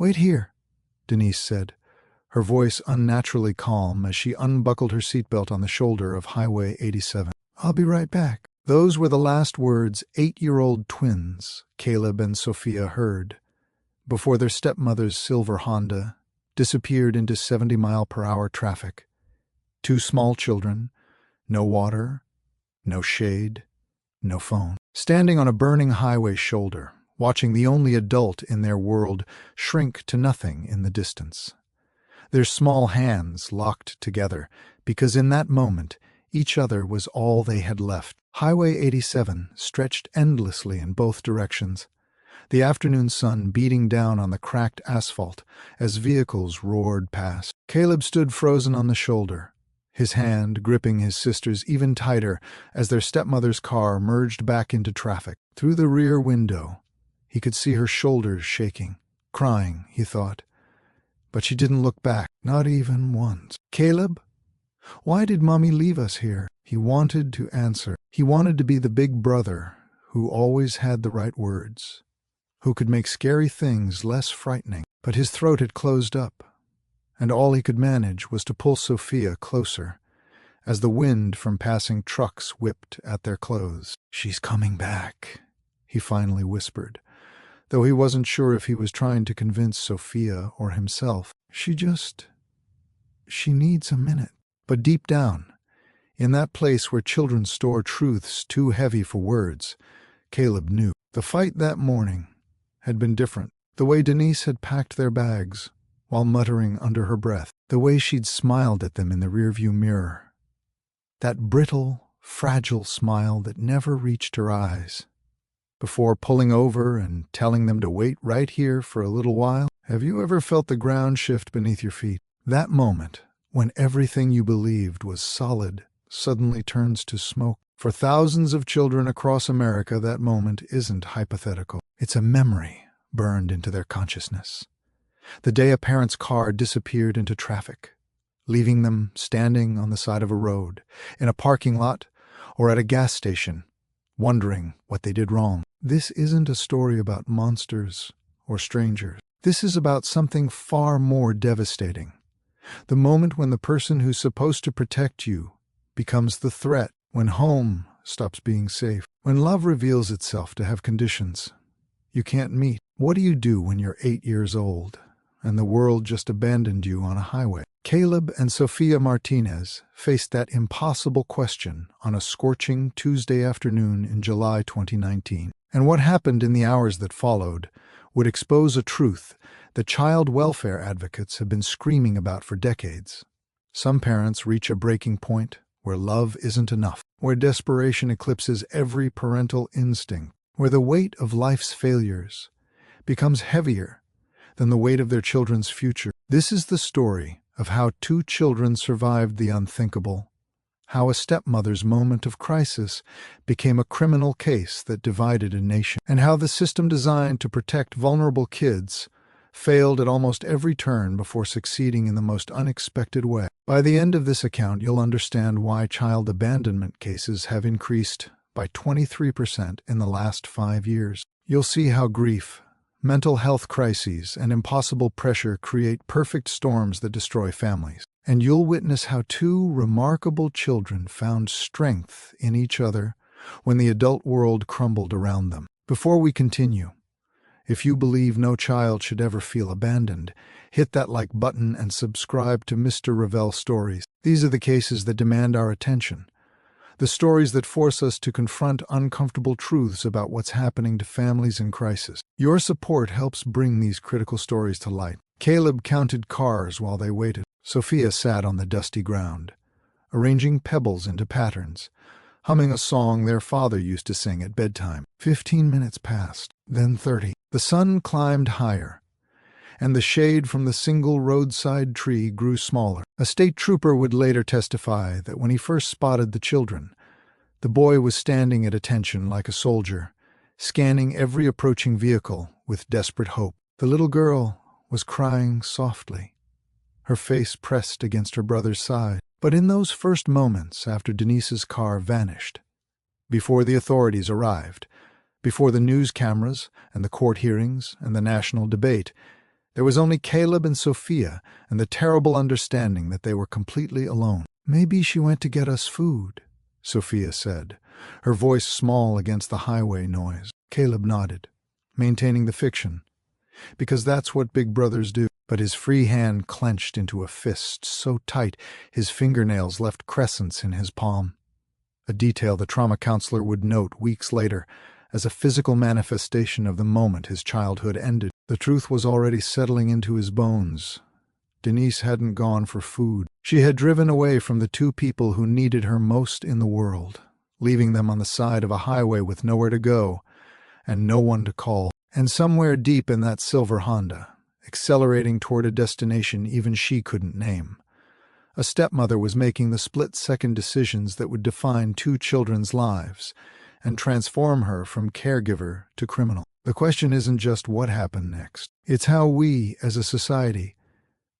"Wait here," Denise said, her voice unnaturally calm as she unbuckled her seatbelt on the shoulder of Highway 87. "I'll be right back." Those were the last words 8-year-old twins, Caleb and Sophia, heard before their stepmother's silver Honda disappeared into 70-mile-per-hour traffic. Two small children, no water, no shade, no phone. Standing on a burning highway shoulder, watching the only adult in their world shrink to nothing in the distance. Their small hands locked together, because in that moment, each other was all they had left. Highway 87 stretched endlessly in both directions, the afternoon sun beating down on the cracked asphalt as vehicles roared past. Caleb stood frozen on the shoulder, his hand gripping his sister's even tighter as their stepmother's car merged back into traffic. Through the rear window, he could see her shoulders shaking, crying, he thought. But she didn't look back, not even once. "Caleb, why did Mommy leave us here?" He wanted to answer. He wanted to be the big brother who always had the right words, who could make scary things less frightening. But his throat had closed up, and all he could manage was to pull Sophia closer as the wind from passing trucks whipped at their clothes. "She's coming back," he finally whispered, though he wasn't sure if he was trying to convince Sophia or himself. She needs a minute." But deep down, in that place where children store truths too heavy for words, Caleb knew. The fight that morning had been different. The way Denise had packed their bags, while muttering under her breath. The way she'd smiled at them in the rearview mirror. That brittle, fragile smile that never reached her eyes. Before pulling over and telling them to wait right here for a little while. Have you ever felt the ground shift beneath your feet? That moment, when everything you believed was solid, suddenly turns to smoke. For thousands of children across America, that moment isn't hypothetical. It's a memory burned into their consciousness. The day a parent's car disappeared into traffic, leaving them standing on the side of a road, in a parking lot, or at a gas station, wondering what they did wrong. This isn't a story about monsters or strangers. This is about something far more devastating. The moment when the person who's supposed to protect you becomes the threat, when home stops being safe, when love reveals itself to have conditions you can't meet. What do you do when you're 8 years old and the world just abandoned you on a highway? Caleb and Sophia Martinez faced that impossible question on a scorching Tuesday afternoon in July 2019. And what happened in the hours that followed would expose a truth that child welfare advocates have been screaming about for decades. Some parents reach a breaking point where love isn't enough, where desperation eclipses every parental instinct, where the weight of life's failures becomes heavier than the weight of their children's future. This is the story of how two children survived the unthinkable, how a stepmother's moment of crisis became a criminal case that divided a nation, and how the system designed to protect vulnerable kids failed at almost every turn before succeeding in the most unexpected way. By the end of this account, you'll understand why child abandonment cases have increased by 23% in the last 5 years. You'll see how grief, mental health crises, and impossible pressure create perfect storms that destroy families. And you'll witness how two remarkable children found strength in each other when the adult world crumbled around them. Before we continue, if you believe no child should ever feel abandoned, hit that like button and subscribe to Mr. Ravelle Stories. These are the cases that demand our attention. The stories that force us to confront uncomfortable truths about what's happening to families in crisis. Your support helps bring these critical stories to light. Caleb counted cars while they waited. Sophia sat on the dusty ground, arranging pebbles into patterns, humming a song their father used to sing at bedtime. 15 minutes passed, then 30. The sun climbed higher, and the shade from the single roadside tree grew smaller. A state trooper would later testify that when he first spotted the children, the boy was standing at attention like a soldier, scanning every approaching vehicle with desperate hope. The little girl was crying softly, her face pressed against her brother's side. But in those first moments after Denise's car vanished, before the authorities arrived, before the news cameras and the court hearings and the national debate, There was only Caleb and Sophia and the terrible understanding that they were completely alone. "Maybe she went to get us food," Sophia said, her voice small against the highway noise. Caleb nodded, maintaining the fiction, because that's what big brothers do. But his free hand clenched into a fist so tight his fingernails left crescents in his palm. A detail the trauma counselor would note weeks later as a physical manifestation of the moment his childhood ended. The truth was already settling into his bones. Denise hadn't gone for food. She had driven away from the two people who needed her most in the world, leaving them on the side of a highway with nowhere to go and no one to call. And somewhere deep in that silver Honda, accelerating toward a destination even she couldn't name, a stepmother was making the split-second decisions that would define two children's lives and transform her from caregiver to criminal. The question isn't just what happened next. It's how we, as a society,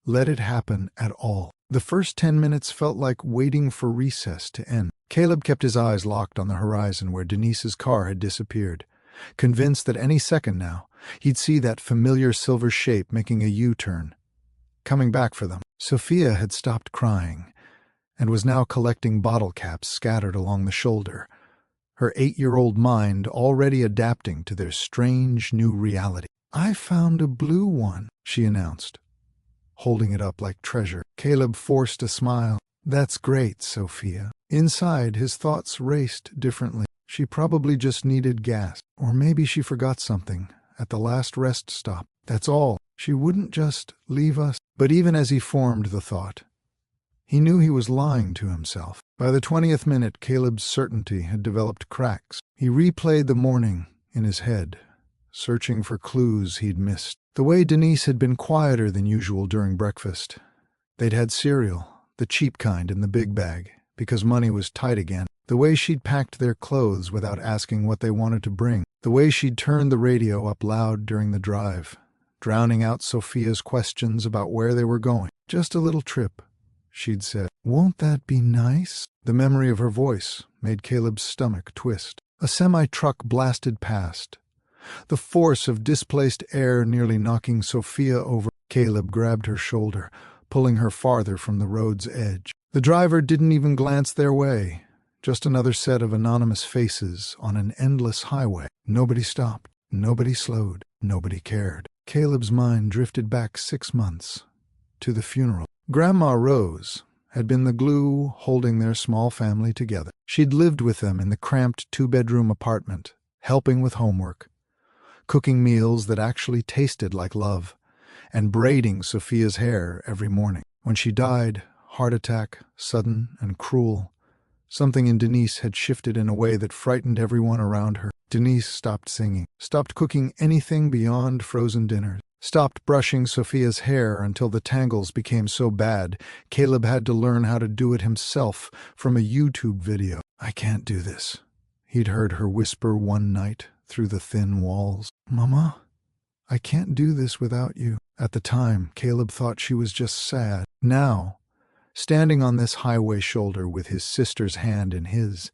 let it happen at all. The first 10 minutes felt like waiting for recess to end. Caleb kept his eyes locked on the horizon where Denise's car had disappeared, convinced that any second now he'd see that familiar silver shape making a U-turn, coming back for them. Sophia had stopped crying and was now collecting bottle caps scattered along the shoulder, her 8-year-old mind already adapting to their strange new reality. "I found a blue one," she announced, holding it up like treasure. Caleb forced a smile. "That's great, Sophia." Inside, his thoughts raced differently. She probably just needed gas. Or maybe she forgot something at the last rest stop. That's all. She wouldn't just leave us. But even as he formed the thought, he knew he was lying to himself. By the 20th minute, Caleb's certainty had developed cracks. He replayed the morning in his head, searching for clues he'd missed. The way Denise had been quieter than usual during breakfast. They'd had cereal, the cheap kind in the big bag, because money was tight again. The way she'd packed their clothes without asking what they wanted to bring. The way she'd turned the radio up loud during the drive, drowning out Sophia's questions about where they were going. "Just a little trip," she'd said. "Won't that be nice?" The memory of her voice made Caleb's stomach twist. A semi-truck blasted past, the force of displaced air nearly knocking Sophia over. Caleb grabbed her shoulder, pulling her farther from the road's edge. The driver didn't even glance their way. Just another set of anonymous faces on an endless highway. Nobody stopped. Nobody slowed. Nobody cared. Caleb's mind drifted back 6 months, to the funeral. Grandma Rose had been the glue holding their small family together. She'd lived with them in the cramped 2-bedroom apartment, helping with homework, cooking meals that actually tasted like love, and braiding Sophia's hair every morning. When she died, heart attack, sudden and cruel, something in Denise had shifted in a way that frightened everyone around her. Denise stopped singing, stopped cooking anything beyond frozen dinners, stopped brushing Sophia's hair until the tangles became so bad Caleb had to learn how to do it himself from a YouTube video. "I can't do this," he'd heard her whisper one night through the thin walls. "Mama, I can't do this without you." At the time, Caleb thought she was just sad. Now, standing on this highway shoulder with his sister's hand in his,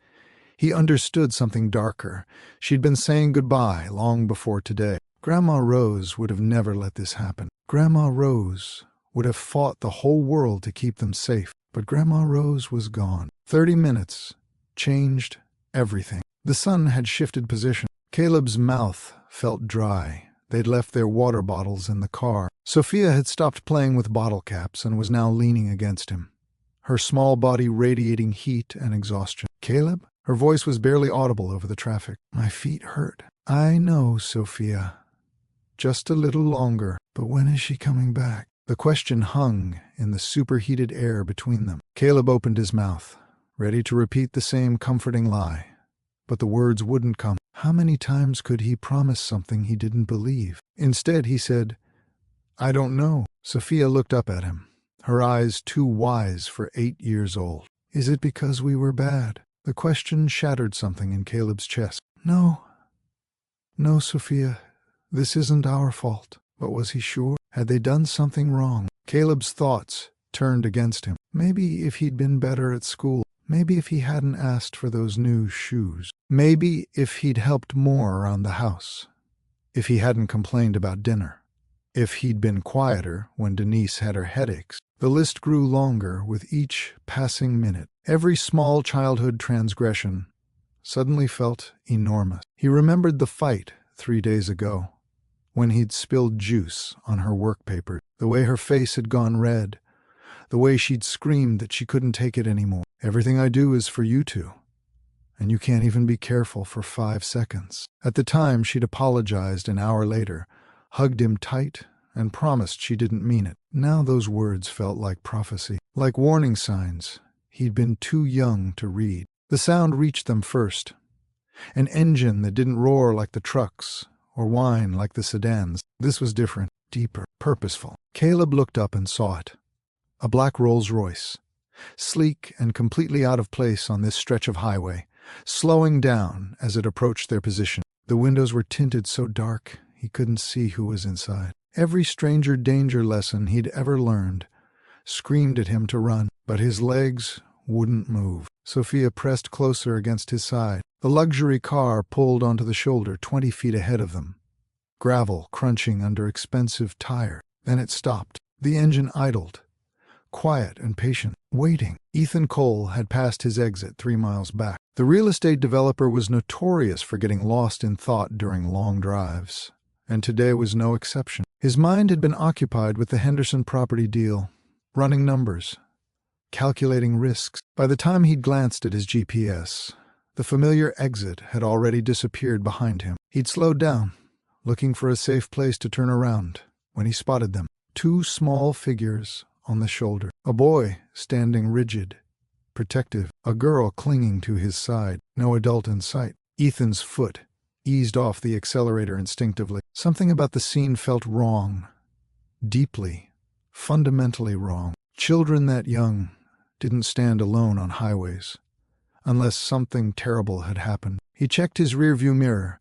he understood something darker. She'd been saying goodbye long before today. Grandma Rose would have never let this happen. Grandma Rose would have fought the whole world to keep them safe. But Grandma Rose was gone. 30 minutes changed everything. The sun had shifted position. Caleb's mouth felt dry. They'd left their water bottles in the car. Sophia had stopped playing with bottle caps and was now leaning against him, her small body radiating heat and exhaustion. "Caleb?" Her voice was barely audible over the traffic. "My feet hurt." "I know, Sophia. Just a little longer. But when is she coming back?" The question hung in the superheated air between them. Caleb opened his mouth, ready to repeat the same comforting lie. But the words wouldn't come. How many times could he promise something he didn't believe? Instead, he said, "I don't know." Sophia looked up at him, her eyes too wise for 8 years old. "Is it because we were bad?" The question shattered something in Caleb's chest. No, Sophia, this isn't our fault." But was he sure? Had they done something wrong? Caleb's thoughts turned against him. Maybe if he'd been better at school. Maybe if he hadn't asked for those new shoes. Maybe if he'd helped more around the house. If he hadn't complained about dinner. If he'd been quieter when Denise had her headaches. The list grew longer with each passing minute. Every small childhood transgression suddenly felt enormous. He remembered the fight 3 days ago, when he'd spilled juice on her work paper, the way her face had gone red, the way she'd screamed that she couldn't take it anymore. "Everything I do is for you two, and you can't even be careful for 5 seconds." At the time, she'd apologized an hour later, hugged him tight, and promised she didn't mean it. Now those words felt like prophecy, like warning signs he'd been too young to read. The sound reached them first. An engine that didn't roar like the trucks or whine like the sedans. This was different, deeper, purposeful. Caleb looked up and saw it. A black Rolls-Royce, sleek and completely out of place on this stretch of highway, slowing down as it approached their position. The windows were tinted so dark he couldn't see who was inside. Every stranger danger lesson he'd ever learned screamed at him to run, but his legs wouldn't move. Sophia pressed closer against his side. The luxury car pulled onto the shoulder 20 feet ahead of them, gravel crunching under expensive tire. Then it stopped. The engine idled, quiet and patient, waiting. Ethan Cole had passed his exit 3 miles back. The real estate developer was notorious for getting lost in thought during long drives, and today was no exception. His mind had been occupied with the Henderson property deal, running numbers, calculating risks. By the time he'd glanced at his GPS, the familiar exit had already disappeared behind him. He'd slowed down, looking for a safe place to turn around, when he spotted them. 2 small figures on the shoulder. A boy standing rigid, protective. A girl clinging to his side. No adult in sight. Ethan's foot eased off the accelerator instinctively. Something about the scene felt wrong. Deeply, fundamentally wrong. Children that young didn't stand alone on highways, unless something terrible had happened. He checked his rearview mirror,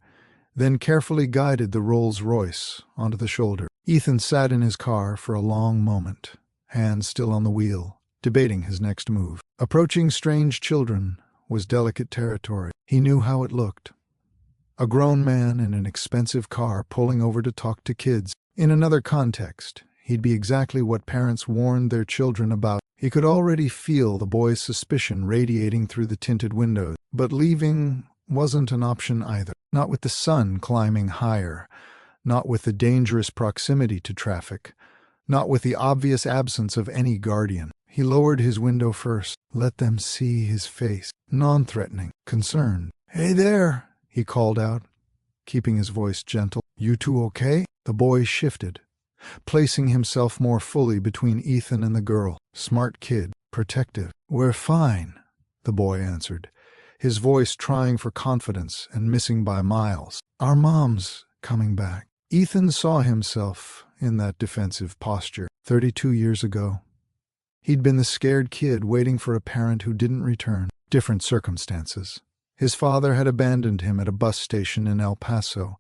then carefully guided the Rolls-Royce onto the shoulder. Ethan sat in his car for a long moment, hands still on the wheel, debating his next move. Approaching strange children was delicate territory. He knew how it looked. A grown man in an expensive car pulling over to talk to kids. In another context, he'd be exactly what parents warned their children about. He could already feel the boy's suspicion radiating through the tinted windows. But leaving wasn't an option either. Not with the sun climbing higher. Not with the dangerous proximity to traffic. Not with the obvious absence of any guardian. He lowered his window first. Let them see his face. Non-threatening. Concerned. "Hey there," he called out, keeping his voice gentle. "You two okay?" The boy shifted, placing himself more fully between Ethan and the girl. Smart kid, protective. "We're fine," the boy answered, his voice trying for confidence and missing by miles. "Our mom's coming back." Ethan saw himself in that defensive posture. 32 years ago, he'd been the scared kid waiting for a parent who didn't return. Different circumstances. His father had abandoned him at a bus station in El Paso,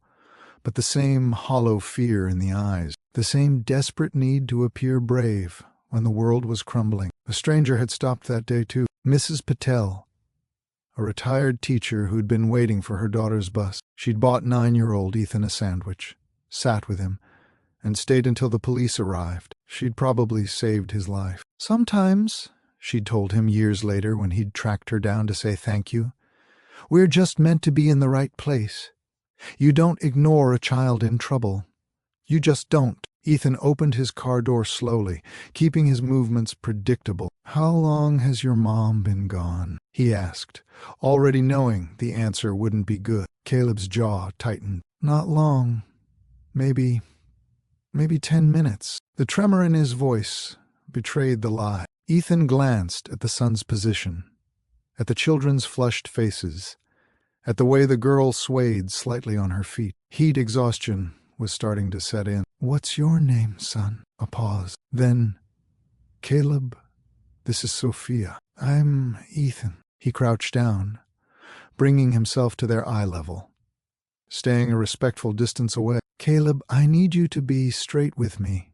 but the same hollow fear in the eyes, the same desperate need to appear brave when the world was crumbling. A stranger had stopped that day too. Mrs. Patel, a retired teacher who'd been waiting for her daughter's bus. She'd bought 9-year-old Ethan a sandwich, sat with him, and stayed until the police arrived. She'd probably saved his life. "Sometimes," she'd told him years later when he'd tracked her down to say thank you, "we're just meant to be in the right place. You don't ignore a child in trouble. You just don't." Ethan opened his car door slowly, keeping his movements predictable. "How long has your mom been gone?" he asked, already knowing the answer wouldn't be good. Caleb's jaw tightened. "Not long. Maybe 10 minutes. The tremor in his voice betrayed the lie. Ethan glanced at the son's position, at the children's flushed faces, at the way the girl swayed slightly on her feet. Heat exhaustion was starting to set in. "What's your name, son?" A pause. Then, "Caleb, this is Sophia." "I'm Ethan." He crouched down, bringing himself to their eye level, staying a respectful distance away. "Caleb, I need you to be straight with me.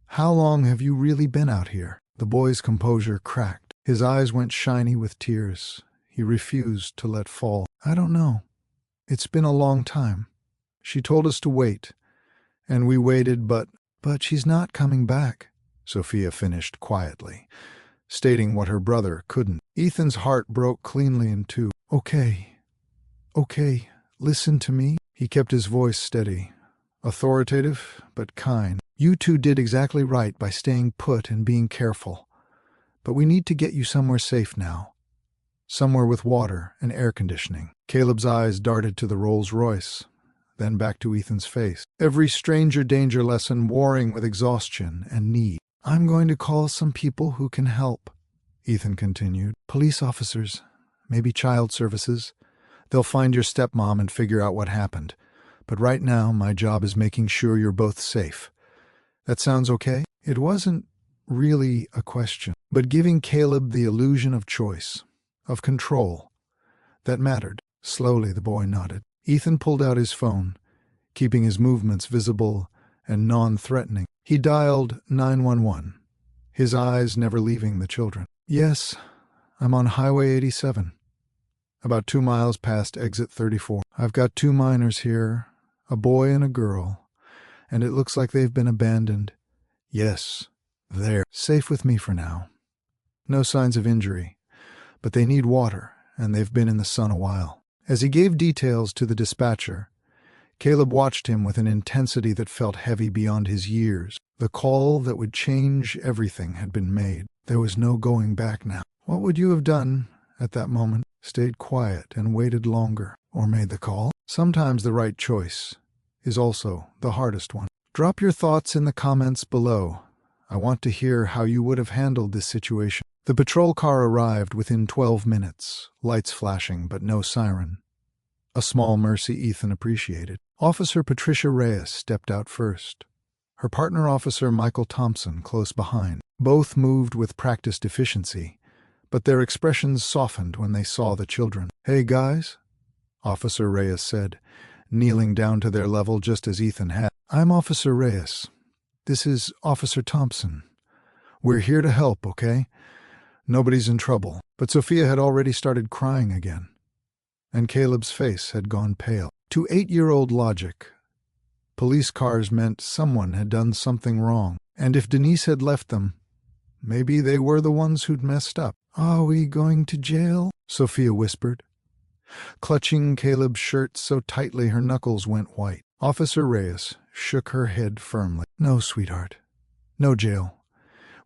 How long have you really been out here?" The boy's composure cracked. His eyes went shiny with tears. He refused to let fall. "I don't know. It's been a long time. She told us to wait, and we waited, but..." But she's not coming back, Sophia finished quietly, stating what her brother couldn't. Ethan's heart broke cleanly in two. Okay, listen to me. He kept his voice steady, authoritative but kind. You two did exactly right by staying put and being careful. But we need to get you somewhere safe now. Somewhere with water and air conditioning. Caleb's eyes darted to the Rolls-Royce, then back to Ethan's face. Every stranger danger lesson warring with exhaustion and need. I'm going to call some people who can help, Ethan continued. Police officers, maybe child services. They'll find your stepmom and figure out what happened. But right now, my job is making sure you're both safe. That sounds okay? It wasn't really a question, but giving Caleb the illusion of choice, of control, that mattered. Slowly, the boy nodded. Ethan pulled out his phone, keeping his movements visible and non-threatening. He dialed 911, his eyes never leaving the children. Yes, I'm on Highway 87. About 2 miles past exit 34. I've got 2 minors here, a boy and a girl, and it looks like they've been abandoned. Yes, they're safe with me for now. No signs of injury, but they need water, and they've been in the sun a while. As he gave details to the dispatcher, Caleb watched him with an intensity that felt heavy beyond his years. The call that would change everything had been made. There was no going back now. What would you have done at that moment? Stayed quiet and waited longer, or made the call? Sometimes the right choice is also the hardest one. Drop your thoughts in the comments below. I want to hear how you would have handled this situation. The patrol car arrived within 12 minutes, lights flashing but no siren. A small mercy Ethan appreciated. Officer Patricia Reyes stepped out first. Her partner officer Michael Thompson close behind. Both moved with practiced efficiency, but their expressions softened when they saw the children. Hey guys, Officer Reyes said, kneeling down to their level just as Ethan had. I'm Officer Reyes. This is Officer Thompson. We're here to help, okay? Nobody's in trouble. But Sophia had already started crying again, and Caleb's face had gone pale. To 8-year-old logic, police cars meant someone had done something wrong, and if Denise had left them, maybe they were the ones who'd messed up. Are we going to jail? Sophia whispered, clutching Caleb's shirt so tightly her knuckles went white. Officer Reyes shook her head firmly. No, sweetheart. No jail.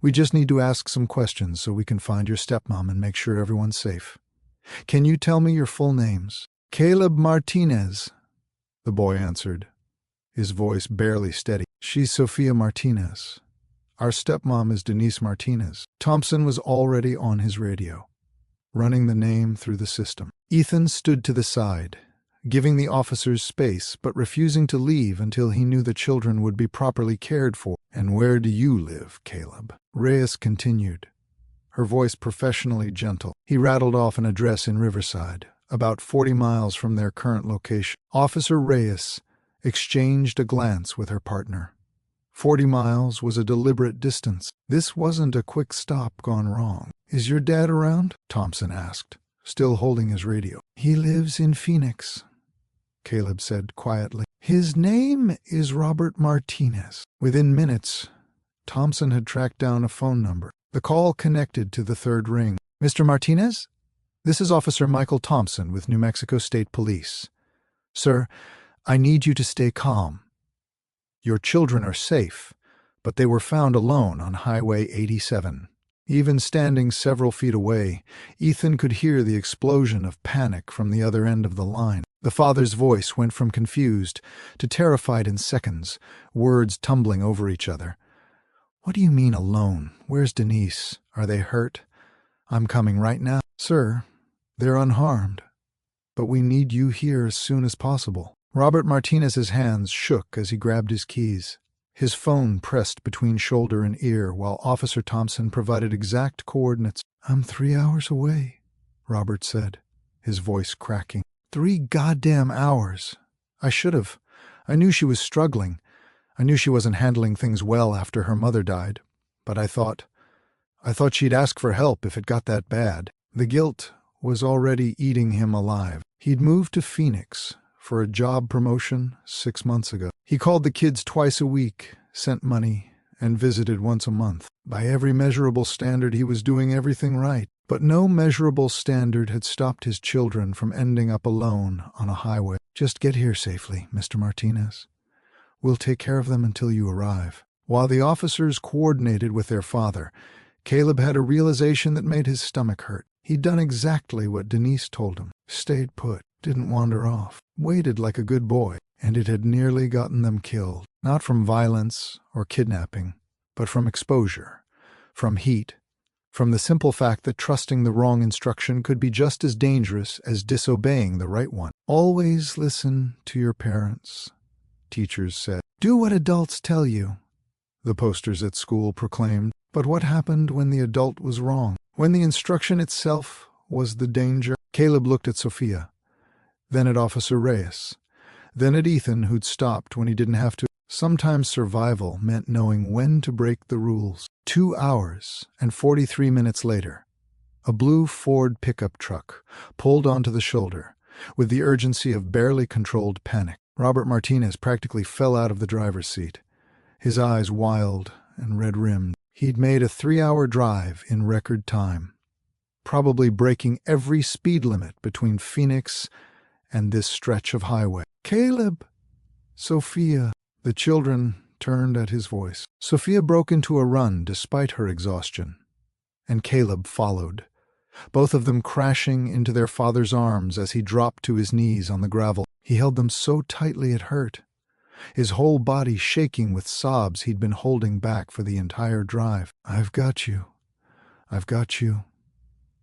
We just need to ask some questions so we can find your stepmom and make sure everyone's safe. Can you tell me your full names? Caleb Martinez, the boy answered, his voice barely steady. She's Sophia Martinez. Our stepmom is Denise Martinez. Thompson was already on his radio, running the name through the system. Ethan stood to the side, giving the officers space but refusing to leave until he knew the children would be properly cared for. And where do you live, Caleb? Reyes continued, her voice professionally gentle. He rattled off an address in Riverside, about 40 miles from their current location. Officer Reyes exchanged a glance with her partner. 40 miles was a deliberate distance. This wasn't a quick stop gone wrong. Is your dad around? Thompson asked, still holding his radio. He lives in Phoenix, Caleb said quietly. His name is Robert Martinez. Within minutes, Thompson had tracked down a phone number. The call connected to the third ring. Mr. Martinez? This is Officer Michael Thompson with New Mexico State Police. Sir, I need you to stay calm. Your children are safe, but they were found alone on Highway 87. Even standing several feet away, Ethan could hear the explosion of panic from the other end of the line. The father's voice went from confused to terrified in seconds, words tumbling over each other. What do you mean alone? Where's Denise? Are they hurt? I'm coming right now. Sir, they're unharmed, but we need you here as soon as possible. Robert Martinez's hands shook as he grabbed his keys. His phone pressed between shoulder and ear while Officer Thompson provided exact coordinates. I'm 3 hours away, Robert said, his voice cracking. 3 goddamn hours. I should have. I knew she was struggling. I knew she wasn't handling things well after her mother died. But I thought she'd ask for help if it got that bad. The guilt was already eating him alive. He'd moved to Phoenix for a job promotion 6 months ago. He called the kids twice a week, sent money, and visited once a month. By every measurable standard, he was doing everything right. But no measurable standard had stopped his children from ending up alone on a highway. "Just get here safely, Mr. Martinez. We'll take care of them until you arrive." While the officers coordinated with their father, Caleb had a realization that made his stomach hurt. He'd done exactly what Denise told him. Stayed put, didn't wander off, waited like a good boy, and it had nearly gotten them killed. Not from violence or kidnapping, but from exposure, from heat, from the simple fact that trusting the wrong instruction could be just as dangerous as disobeying the right one. "Always listen to your parents," teachers said. "Do what adults tell you," the posters at school proclaimed. But what happened when the adult was wrong? When the instruction itself was the danger? Caleb looked at Sophia, then at Officer Reyes, then at Ethan, who'd stopped when he didn't have to. Sometimes survival meant knowing when to break the rules. 2 hours and 43 minutes later, a blue Ford pickup truck pulled onto the shoulder with the urgency of barely controlled panic. Robert Martinez practically fell out of the driver's seat, his eyes wild and red-rimmed. He'd made a 3-hour drive in record time, probably breaking every speed limit between Phoenix and this stretch of highway. "Caleb! Sophia!" The children turned at his voice. Sophia broke into a run despite her exhaustion, and Caleb followed, both of them crashing into their father's arms as he dropped to his knees on the gravel. He held them so tightly it hurt, his whole body shaking with sobs he'd been holding back for the entire drive. "I've got you. I've got you.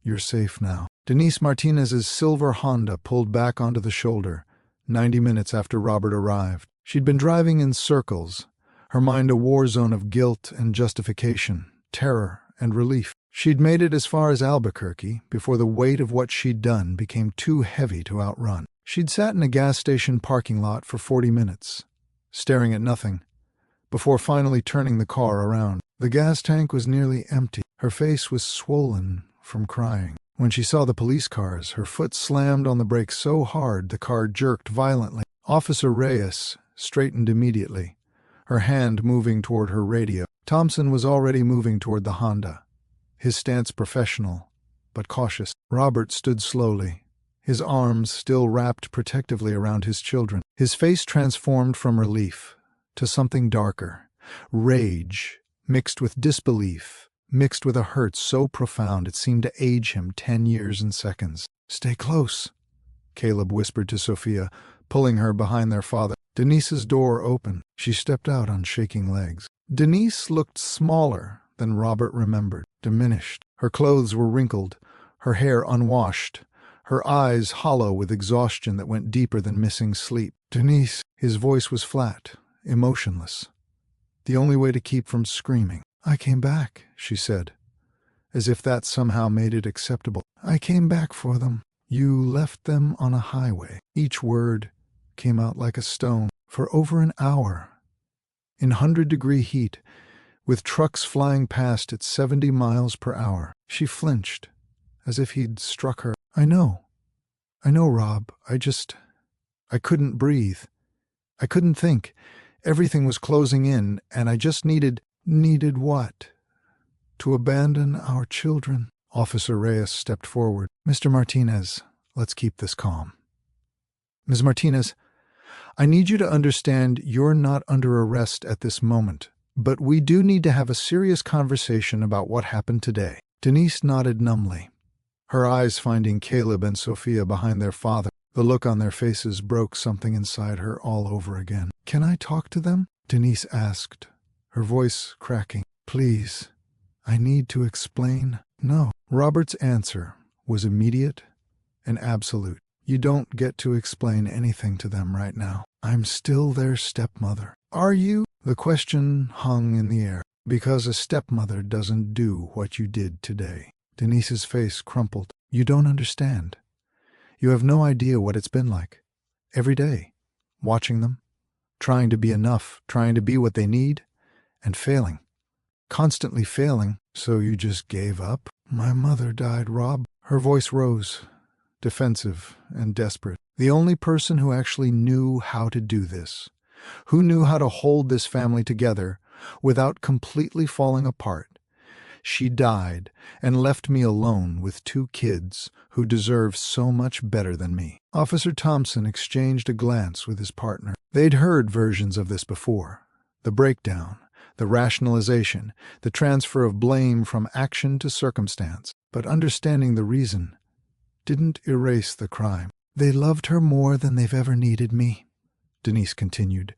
You're safe now." Denise Martinez's silver Honda pulled back onto the shoulder 90 minutes after Robert arrived. She'd been driving in circles, her mind a war zone of guilt and justification, terror and relief. She'd made it as far as Albuquerque before the weight of what she'd done became too heavy to outrun. She'd sat in a gas station parking lot for 40 minutes, staring at nothing, before finally turning the car around. The gas tank was nearly empty. Her face was swollen from crying. When she saw the police cars, her foot slammed on the brakes so hard the car jerked violently. Officer Reyes straightened immediately, her hand moving toward her radio. Thompson was already moving toward the Honda, his stance professional, but cautious. Robert stood slowly, his arms still wrapped protectively around his children. His face transformed from relief to something darker, rage mixed with disbelief, mixed with a hurt so profound it seemed to age him 10 years and seconds. "Stay close," Caleb whispered to Sophia, pulling her behind their father. Denise's door opened. She stepped out on shaking legs. Denise looked smaller than Robert remembered, diminished. Her clothes were wrinkled, her hair unwashed, her eyes hollow with exhaustion that went deeper than missing sleep. "Denise," his voice was flat, emotionless, the only way to keep from screaming. "I came back," she said, as if that somehow made it acceptable. "I came back for them." "You left them on a highway." Each word came out like a stone. "For over an hour, in 100-degree heat, with trucks flying past at 70 miles per hour. She flinched, as if he'd struck her. I know, Rob. I couldn't breathe. I couldn't think. Everything was closing in, and I just needed what? To abandon our children." Officer Reyes stepped forward. "Mr. Martinez, let's keep this calm. Ms. Martinez, I need you to understand you're not under arrest at this moment, but we do need to have a serious conversation about what happened today." Denise nodded numbly, her eyes finding Caleb and Sophia behind their father. The look on their faces broke something inside her all over again. "Can I talk to them?" Denise asked, her voice cracking. "Please, I need to explain." "No." Robert's answer was immediate and absolute. "You don't get to explain anything to them right now. I'm still their stepmother." "Are you?" The question hung in the air. "Because a stepmother doesn't do what you did today." Denise's face crumpled. "You don't understand. You have no idea what it's been like. Every day, watching them, trying to be enough, trying to be what they need, and failing. Constantly failing. So you just gave up?" "My mother died, Rob." Her voice rose, defensive and desperate. "The only person who actually knew how to do this, who knew how to hold this family together, without completely falling apart. She died and left me alone with 2 kids who deserve so much better than me." Officer Thompson exchanged a glance with his partner. They'd heard versions of this before. The breakdown, the rationalization, the transfer of blame from action to circumstance. But understanding the reason didn't erase the crime. "They loved her more than they've ever needed me," Denise continued,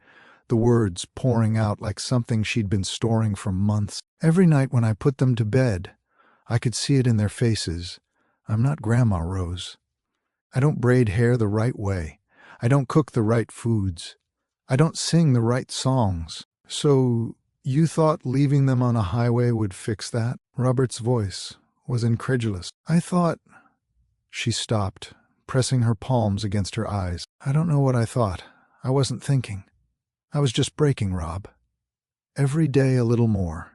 the words pouring out like something she'd been storing for months. "Every night when I put them to bed, I could see it in their faces. I'm not Grandma Rose. I don't braid hair the right way. I don't cook the right foods. I don't sing the right songs. So you thought leaving them on a highway would fix that?" Robert's voice was incredulous. "I thought—" She stopped, pressing her palms against her eyes. "I don't know what I thought. I wasn't thinking. I was just breaking, Rob. Every day a little more.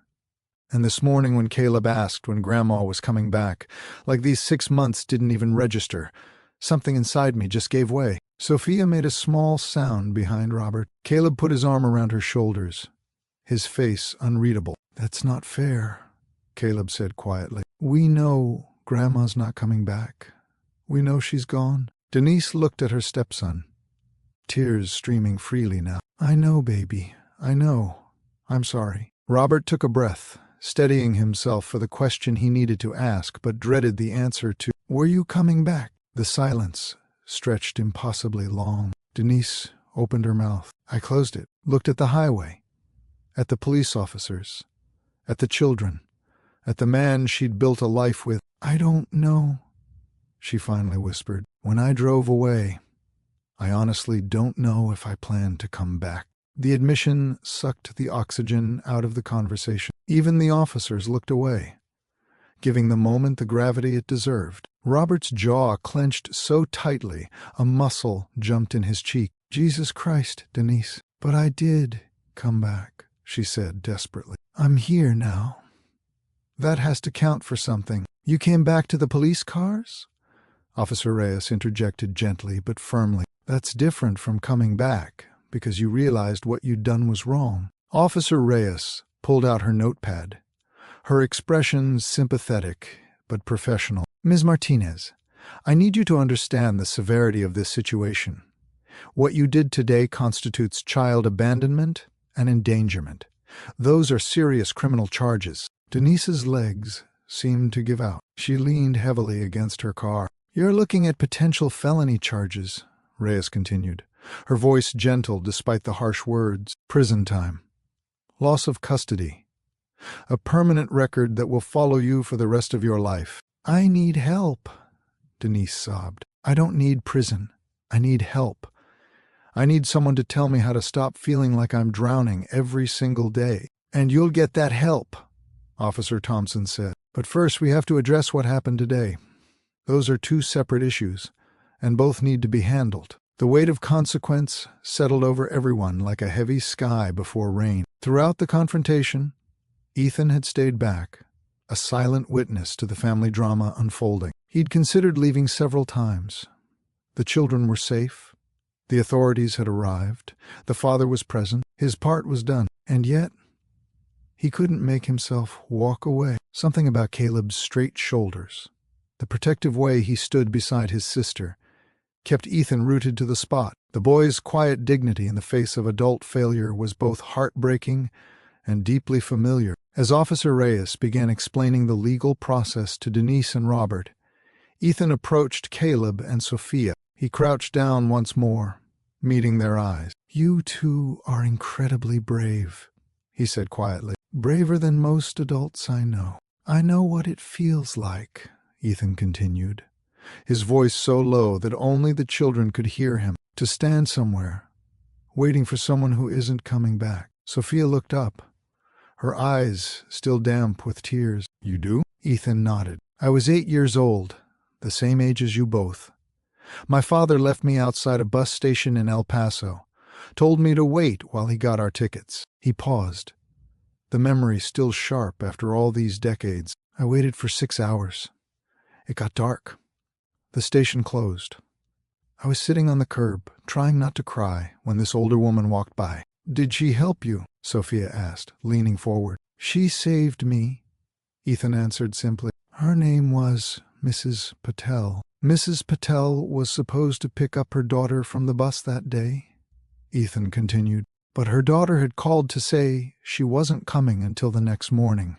And this morning when Caleb asked when Grandma was coming back, like these 6 months didn't even register, something inside me just gave way." Sophia made a small sound behind Robert. Caleb put his arm around her shoulders, his face unreadable. "That's not fair," Caleb said quietly. "We know Grandma's not coming back. We know she's gone." Denise looked at her stepson, tears streaming freely now. "I know, baby. I know. I'm sorry." Robert took a breath, steadying himself for the question he needed to ask, but dreaded the answer to, "Were you coming back?" The silence stretched impossibly long. Denise opened her mouth. I closed it, looked at the highway, at the police officers, at the children, at the man she'd built a life with. "I don't know," she finally whispered. "When I drove away, I honestly don't know if I plan to come back." The admission sucked the oxygen out of the conversation. Even the officers looked away, giving the moment the gravity it deserved. Robert's jaw clenched so tightly, a muscle jumped in his cheek. "Jesus Christ, Denise. But I did come back," she said desperately. "I'm here now. That has to count for something." "You came back to the police cars?" Officer Reyes interjected gently but firmly. "That's different from coming back because you realized what you'd done was wrong." Officer Reyes pulled out her notepad, her expression sympathetic but professional. "Ms. Martinez, I need you to understand the severity of this situation. What you did today constitutes child abandonment and endangerment. Those are serious criminal charges." Denise's legs seemed to give out. She leaned heavily against her car. "You're looking at potential felony charges," Reyes continued, her voice gentle despite the harsh words. "Prison time. Loss of custody. A permanent record that will follow you for the rest of your life." "I need help," Denise sobbed. "I don't need prison. I need help. I need someone to tell me how to stop feeling like I'm drowning every single day." "And you'll get that help," Officer Thompson said. "But first we have to address what happened today. Those are 2 separate issues, and both need to be handled." The weight of consequence settled over everyone like a heavy sky before rain. Throughout the confrontation, Ethan had stayed back, a silent witness to the family drama unfolding. He'd considered leaving several times. The children were safe. The authorities had arrived. The father was present. His part was done. And yet, he couldn't make himself walk away. Something about Caleb's straight shoulders, the protective way he stood beside his sister, kept Ethan rooted to the spot. The boy's quiet dignity in the face of adult failure was both heartbreaking and deeply familiar. As Officer Reyes began explaining the legal process to Denise and Robert, Ethan approached Caleb and Sophia. He crouched down once more, meeting their eyes. "You 2 are incredibly brave," he said quietly. "Braver than most adults I know." "I know what it feels like," Ethan continued, his voice so low that only the children could hear him, "to stand somewhere, waiting for someone who isn't coming back." Sophia looked up, her eyes still damp with tears. "You do?" Ethan nodded. "I was 8 years old, the same age as you both. My father left me outside a bus station in El Paso, told me to wait while he got our tickets." He paused, the memory still sharp after all these decades. "I waited for 6 hours. It got dark. The station closed. I was sitting on the curb, trying not to cry, when this older woman walked by. Did she help you? Sophia asked, leaning forward. She saved me, Ethan answered simply. Her name was Mrs. Patel. Mrs. Patel was supposed to pick up her daughter from the bus that day, Ethan continued, but her daughter had called to say she wasn't coming until the next morning.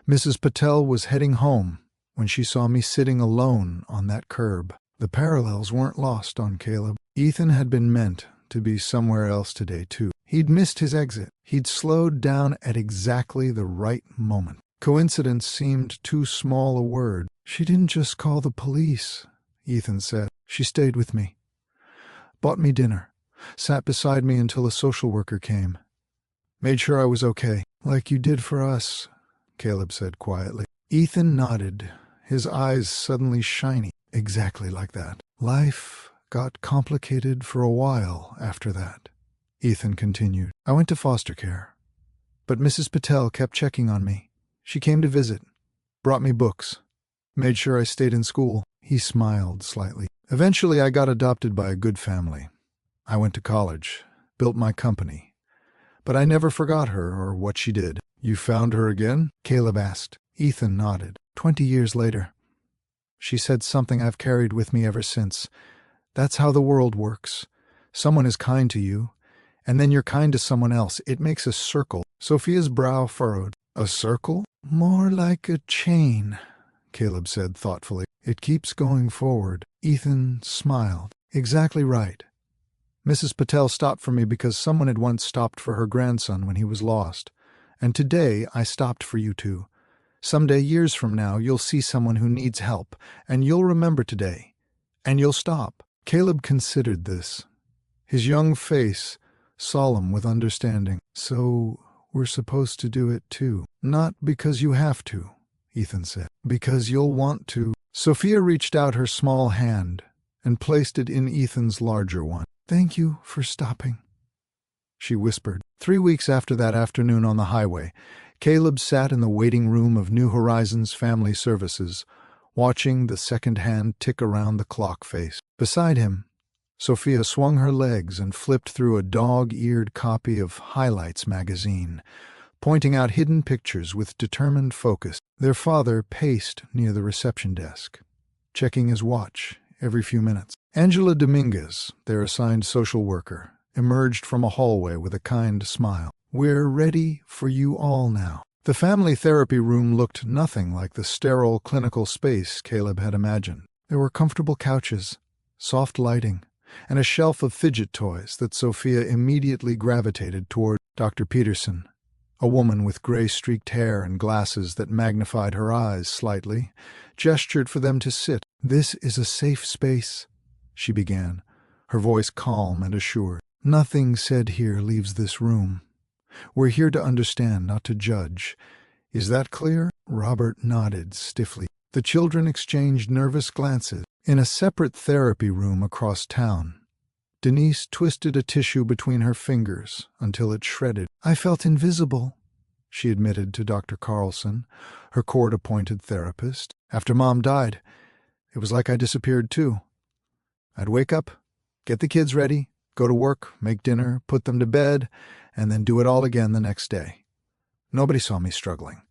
Mrs. Patel was heading home when she saw me sitting alone on that curb. The parallels weren't lost on Caleb. Ethan had been meant to be somewhere else today, too. He'd missed his exit. He'd slowed down at exactly the right moment. Coincidence seemed too small a word. She didn't just call the police, Ethan said. She stayed with me. Bought me dinner. Sat beside me until a social worker came. Made sure I was okay. Like you did for us, Caleb said quietly. Ethan nodded, his eyes suddenly shiny. Exactly like that. Life got complicated for a while after that, Ethan continued. I went to foster care, but Mrs. Patel kept checking on me. She came to visit, brought me books, made sure I stayed in school. He smiled slightly. Eventually I got adopted by a good family. I went to college, built my company, but I never forgot her or what she did. You found her again? Caleb asked. Ethan nodded. 20 years later. She said something I've carried with me ever since. That's how the world works. Someone is kind to you, and then you're kind to someone else. It makes a circle. Sophia's brow furrowed. A circle? More like a chain, Caleb said thoughtfully. It keeps going forward. Ethan smiled. Exactly right. Mrs. Patel stopped for me because someone had once stopped for her grandson when he was lost. And today I stopped for you two. Someday, years from now, you'll see someone who needs help, and you'll remember today. And you'll stop. Caleb considered this, his young face solemn with understanding. So we're supposed to do it too. Not because you have to, Ethan said. Because you'll want to. Sophia reached out her small hand and placed it in Ethan's larger one. Thank you for stopping, she whispered. 3 weeks after that afternoon on the highway, Caleb sat in the waiting room of New Horizons Family Services, watching the second hand tick around the clock face. Beside him, Sophia swung her legs and flipped through a dog-eared copy of Highlights magazine, pointing out hidden pictures with determined focus. Their father paced near the reception desk, checking his watch every few minutes. Angela Dominguez, their assigned social worker, emerged from a hallway with a kind smile. We're ready for you all now. The family therapy room looked nothing like the sterile clinical space Caleb had imagined. There were comfortable couches, soft lighting, and a shelf of fidget toys that Sophia immediately gravitated toward. Dr. Peterson, a woman with gray-streaked hair and glasses that magnified her eyes slightly, gestured for them to sit. This is a safe space, she began, her voice calm and assured. Nothing said here leaves this room. We're here to understand, not to judge. Is that clear? Robert nodded stiffly. The children exchanged nervous glances. In a separate therapy room across town, Denise twisted a tissue between her fingers until it shredded. I felt invisible, she admitted to Dr. Carlson, her court-appointed therapist. After Mom died, it was like I disappeared too. I'd wake up, get the kids ready, go to work, make dinner, put them to bed, and then do it all again the next day. Nobody saw me struggling.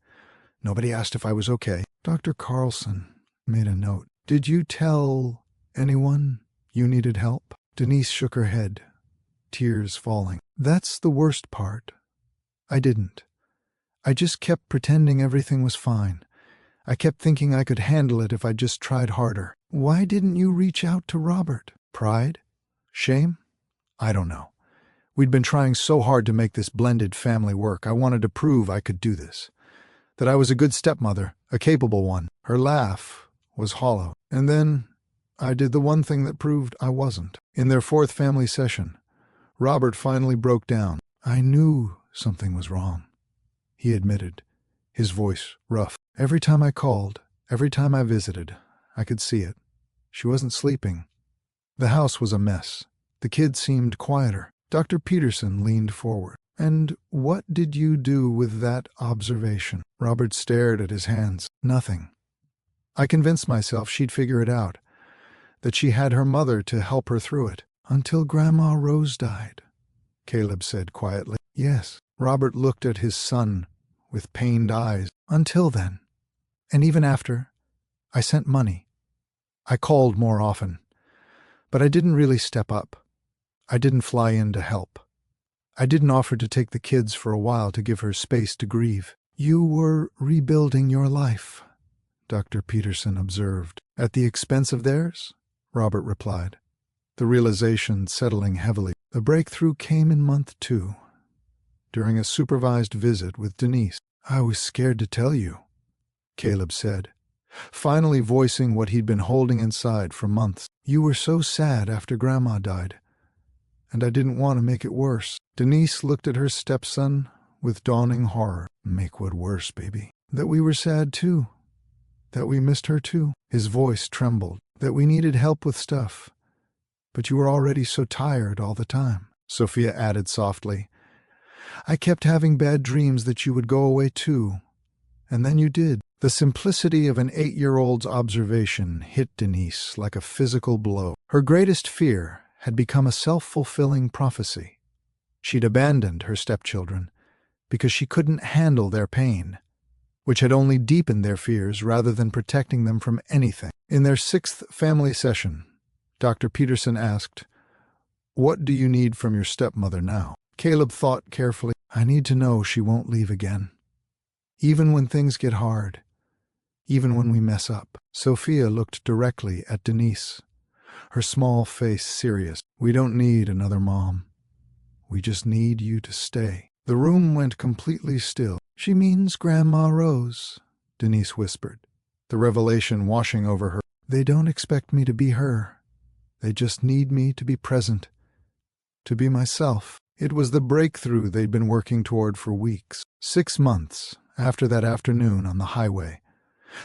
Nobody asked if I was okay. Dr. Carlson made a note. Did you tell anyone you needed help? Denise shook her head, tears falling. That's the worst part. I didn't. I just kept pretending everything was fine. I kept thinking I could handle it if I just tried harder. Why didn't you reach out to Robert? Pride? Shame? I don't know. We'd been trying so hard to make this blended family work. I wanted to prove I could do this. That I was a good stepmother, a capable one. Her laugh was hollow. And then I did the one thing that proved I wasn't. In their fourth family session, Robert finally broke down. I knew something was wrong, he admitted, his voice rough. Every time I called, every time I visited, I could see it. She wasn't sleeping. The house was a mess. The kids seemed quieter. Dr. Peterson leaned forward. And what did you do with that observation? Robert stared at his hands. Nothing. I convinced myself she'd figure it out, that she had her mother to help her through it, until Grandma Rose died. Caleb said quietly. Yes. Robert looked at his son with pained eyes. Until then, and even after, I sent money. I called more often. But I didn't really step up. I didn't fly in to help. I didn't offer to take the kids for a while to give her space to grieve. You were rebuilding your life, Dr. Peterson observed. At the expense of theirs? Robert replied, the realization settling heavily. The breakthrough came in month 2, during a supervised visit with Denise. I was scared to tell you, Caleb said, finally voicing what he'd been holding inside for months. You were so sad after Grandma died, and I didn't want to make it worse. Denise looked at her stepson with dawning horror. Make what worse, baby? That we were sad too. That we missed her too. His voice trembled. That we needed help with stuff. But you were already so tired all the time. Sophia added softly. I kept having bad dreams that you would go away too. And then you did. The simplicity of an 8-year-old's observation hit Denise like a physical blow. Her greatest fear had become a self-fulfilling prophecy. She'd abandoned her stepchildren because she couldn't handle their pain, which had only deepened their fears rather than protecting them from anything. In their 6th family session, Dr. Peterson asked, What do you need from your stepmother now? Caleb thought carefully. I need to know she won't leave again. Even when things get hard. Even when we mess up. Sophia looked directly at Denise, her small face serious. We don't need another mom. We just need you to stay. The room went completely still. She means Grandma Rose, Denise whispered, the revelation washing over her. They don't expect me to be her. They just need me to be present, to be myself. It was the breakthrough they'd been working toward for weeks. 6 months after that afternoon on the highway,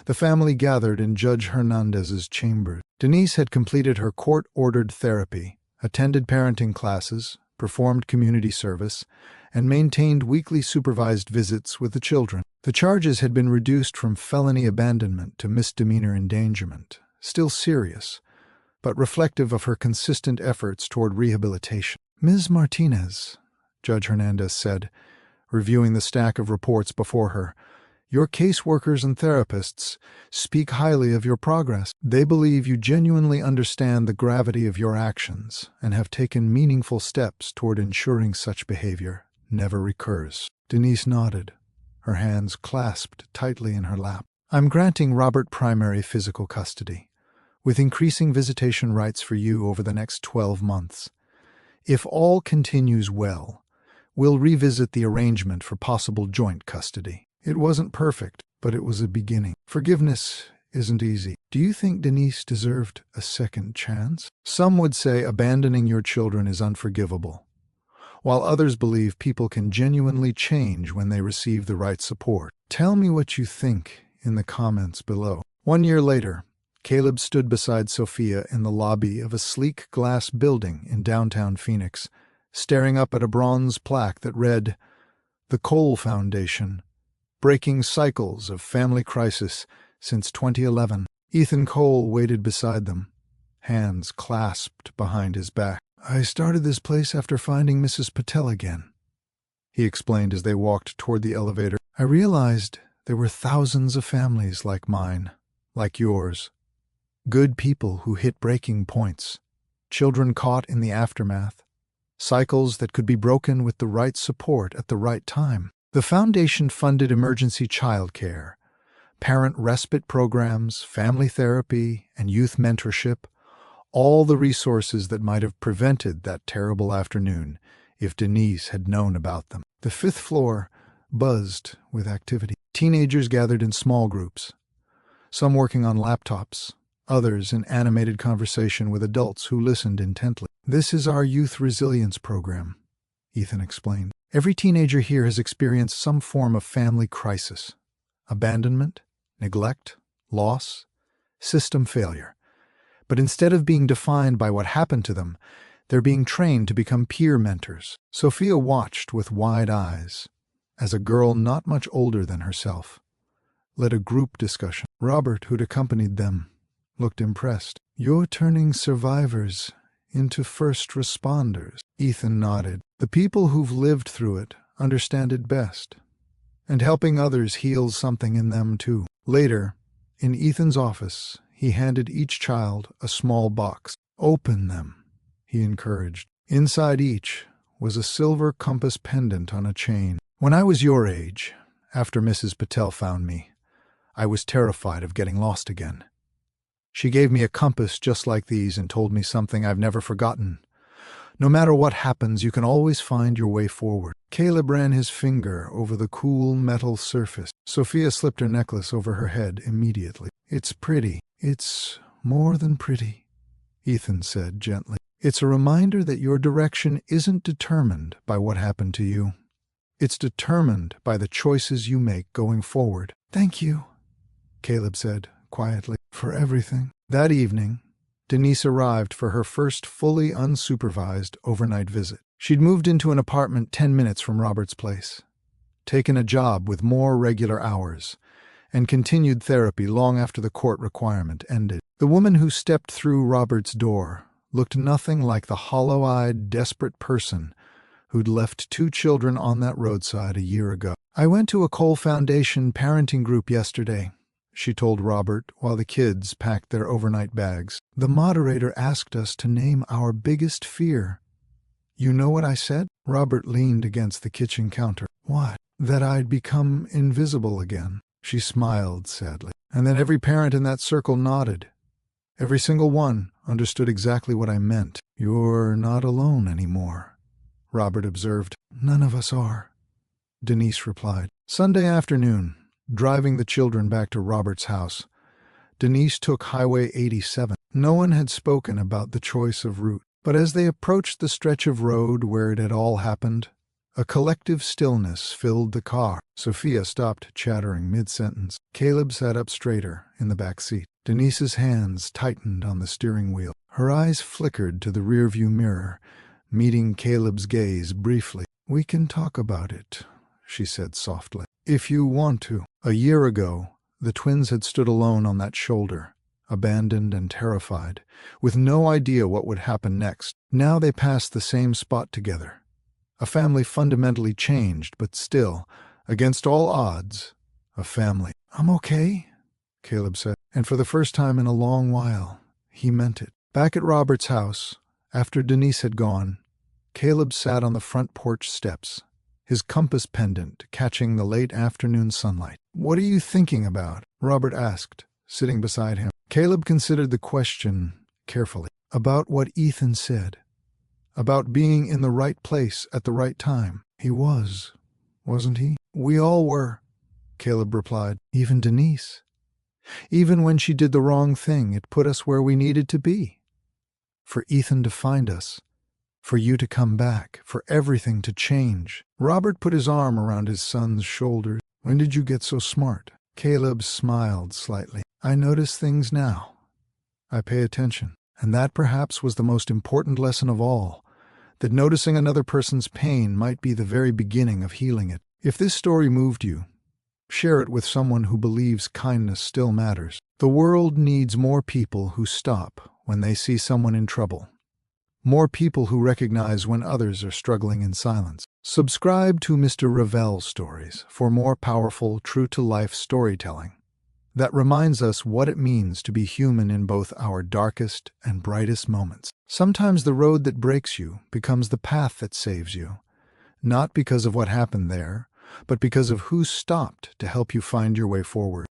the family gathered in Judge Hernandez's chambers. Denise had completed her court-ordered therapy, attended parenting classes, performed community service, and maintained weekly supervised visits with the children. The charges had been reduced from felony abandonment to misdemeanor endangerment, still serious, but reflective of her consistent efforts toward rehabilitation. Ms. Martinez, Judge Hernandez said, reviewing the stack of reports before her, your caseworkers and therapists speak highly of your progress. They believe you genuinely understand the gravity of your actions and have taken meaningful steps toward ensuring such behavior never recurs. Denise nodded, her hands clasped tightly in her lap. I'm granting Robert primary physical custody, with increasing visitation rights for you over the next 12 months. If all continues well, we'll revisit the arrangement for possible joint custody. It wasn't perfect, but it was a beginning. Forgiveness isn't easy. Do you think Denise deserved a second chance? Some would say abandoning your children is unforgivable, while others believe people can genuinely change when they receive the right support. Tell me what you think in the comments below. 1 year later, Caleb stood beside Sophia in the lobby of a sleek glass building in downtown Phoenix, staring up at a bronze plaque that read, The Cole Foundation, Breaking Cycles of Family Crisis since 2011. Ethan Cole waited beside them, hands clasped behind his back. I started this place after finding Mrs. Patel again, he explained as they walked toward the elevator. I realized there were thousands of families like mine, like yours. Good people who hit breaking points, children caught in the aftermath, cycles that could be broken with the right support at the right time. The foundation funded emergency childcare, parent respite programs, family therapy, and youth mentorship, all the resources that might have prevented that terrible afternoon if Denise had known about them. The 5th floor buzzed with activity. Teenagers gathered in small groups, some working on laptops, others in animated conversation with adults who listened intently. This is our youth resilience program, Ethan explained. Every teenager here has experienced some form of family crisis, abandonment, neglect, loss, system failure. But instead of being defined by what happened to them, they're being trained to become peer mentors. Sophia watched with wide eyes as a girl not much older than herself led a group discussion. Robert, who'd accompanied them, looked impressed. You're turning survivors into first responders. Ethan nodded. The people who've lived through it understand it best. And helping others heals something in them too. Later, in Ethan's office, he handed each child a small box. "Open them," he encouraged. Inside each was a silver compass pendant on a chain. "When I was your age, after Mrs. Patel found me, I was terrified of getting lost again. She gave me a compass just like these and told me something I've never forgotten. No matter what happens, you can always find your way forward." Caleb ran his finger over the cool metal surface. Sophia slipped her necklace over her head immediately. "It's pretty. It's more than pretty," Ethan said gently. "It's a reminder that your direction isn't determined by what happened to you. It's determined by the choices you make going forward." "Thank you," Caleb said quietly, "for everything." That evening, Denise arrived for her first fully unsupervised overnight visit. She'd moved into an apartment 10 minutes from Robert's place, taken a job with more regular hours, and continued therapy long after the court requirement ended. The woman who stepped through Robert's door looked nothing like the hollow-eyed, desperate person who'd left 2 children on that roadside a year ago. "I went to a Cole Foundation parenting group yesterday," she told Robert while the kids packed their overnight bags. "The moderator asked us to name our biggest fear. You know what I said?" Robert leaned against the kitchen counter. "What?" "That I'd become invisible again." She smiled sadly. And then every parent in that circle nodded. Every single one understood exactly what I meant. "You're not alone anymore," Robert observed. "None of us are," Denise replied. Sunday afternoon, driving the children back to Robert's house, Denise took Highway 87. No one had spoken about the choice of route, but as they approached the stretch of road where it had all happened, a collective stillness filled the car. Sophia stopped chattering mid-sentence. Caleb sat up straighter in the back seat. Denise's hands tightened on the steering wheel. Her eyes flickered to the rearview mirror, meeting Caleb's gaze briefly. "We can talk about it," she said softly, "if you want to." A year ago, the twins had stood alone on that shoulder, abandoned and terrified, with no idea what would happen next. Now they passed the same spot together. A family fundamentally changed, but still, against all odds, a family. "I'm okay," Caleb said, and for the first time in a long while, he meant it. Back at Robert's house, after Denise had gone, Caleb sat on the front porch steps, his compass pendant catching the late afternoon sunlight. "What are you thinking about?" Robert asked, sitting beside him. Caleb considered the question carefully. "About what Ethan said. About being in the right place at the right time." "He was, wasn't he?" "We all were," Caleb replied. "Even Denise. Even when she did the wrong thing, it put us where we needed to be. For Ethan to find us, for you to come back, for everything to change." Robert put his arm around his son's shoulders. "When did you get so smart?" Caleb smiled slightly. "I notice things now. I pay attention. And that perhaps was the most important lesson of all, that noticing another person's pain might be the very beginning of healing it. If this story moved you, share it with someone who believes kindness still matters. The world needs more people who stop when they see someone in trouble. More people who recognize when others are struggling in silence. Subscribe to Mr. Ravelle Stories for more powerful, true-to-life storytelling that reminds us what it means to be human in both our darkest and brightest moments. Sometimes the road that breaks you becomes the path that saves you, not because of what happened there, but because of who stopped to help you find your way forward.